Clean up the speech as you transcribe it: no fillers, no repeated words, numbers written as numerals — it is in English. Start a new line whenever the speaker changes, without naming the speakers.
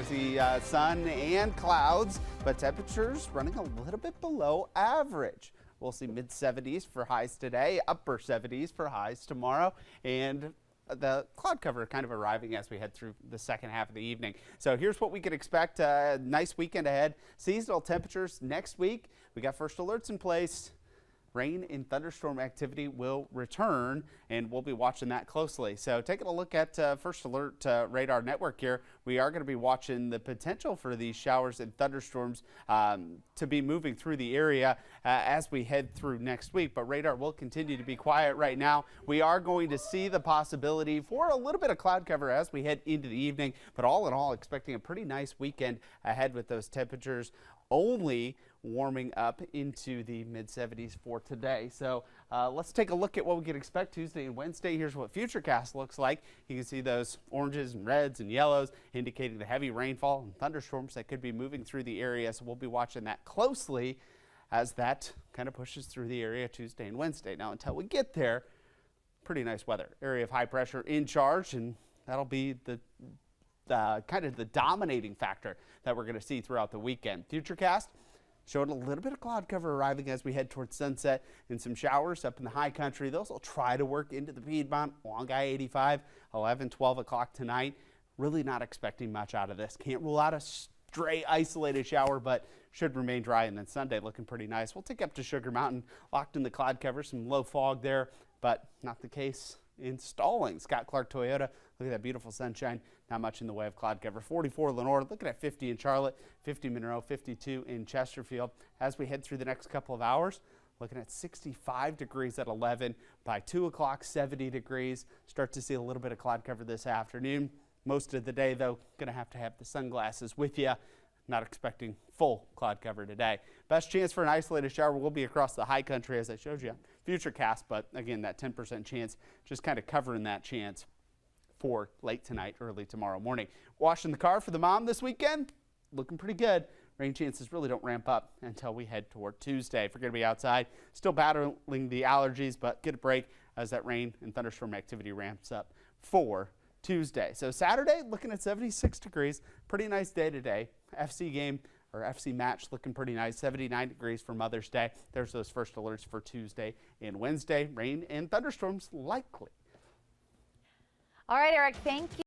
see sun and clouds, but temperatures running a little bit below average. We'll see mid-70s for highs today, upper 70s for highs tomorrow, and the cloud cover kind of arriving as we head through the second half of the evening. So here's what we could expect. A nice weekend ahead. Seasonal temperatures next week. We got first alerts in place. Rain and thunderstorm activity will return, and we'll be watching that closely. So taking a look at First Alert radar network here, we are going to be watching the potential for these showers and thunderstorms to be moving through the area as we head through next week. But radar will continue to be quiet right now. We are going to see the possibility for a little bit of cloud cover as we head into the evening, but all in all, expecting a pretty nice weekend ahead with those temperatures only warming up into the mid-70s for today. So let's take a look at what we can expect Tuesday and Wednesday. Here's what Futurecast looks like. You can see those oranges and reds and yellows indicating the heavy rainfall and thunderstorms that could be moving through the area. So we'll be watching that closely as that kind of pushes through the area Tuesday and Wednesday. Now, until we get there, pretty nice weather. Area of high pressure in charge, and that'll be the kind of the dominating factor that we're going to see throughout the weekend. Futurecast showing a little bit of cloud cover arriving as we head towards sunset and some showers up in the high country. Those will try to work into the Piedmont along I-85, 11, 12 o'clock tonight. Really not expecting much out of this. Can't rule out a stray isolated shower, but should remain dry. And then Sunday looking pretty nice. We'll take up to Sugar Mountain, locked in the cloud cover, some low fog there, but not the case in Stallings. Scott Clark Toyota, look at that beautiful sunshine. Not much in the way of cloud cover. 44 Lenore, looking at 50 in Charlotte, 50 Monroe, 52 in Chesterfield. As we head through the next couple of hours, looking at 65 degrees at 11. By 2 o'clock, 70 degrees. Start to see a little bit of cloud cover this afternoon. Most of the day, though, going to have the sunglasses with you. Not expecting full cloud cover today. Best chance for an isolated shower will be across the high country, as I showed you on Futurecast, but again, that 10% chance, just kind of covering that chance for late tonight, early tomorrow morning. Washing the car for the mom this weekend, looking pretty good. Rain chances really don't ramp up until we head toward Tuesday. If we're going to be outside, still battling the allergies, but get a break as that rain and thunderstorm activity ramps up for Tuesday. So Saturday, looking at 76 degrees. Pretty nice day today. FC game or FC match looking pretty nice. 79 degrees for Mother's Day. There's those first alerts for Tuesday and Wednesday. Rain and thunderstorms likely.
All right, Eric, thank you.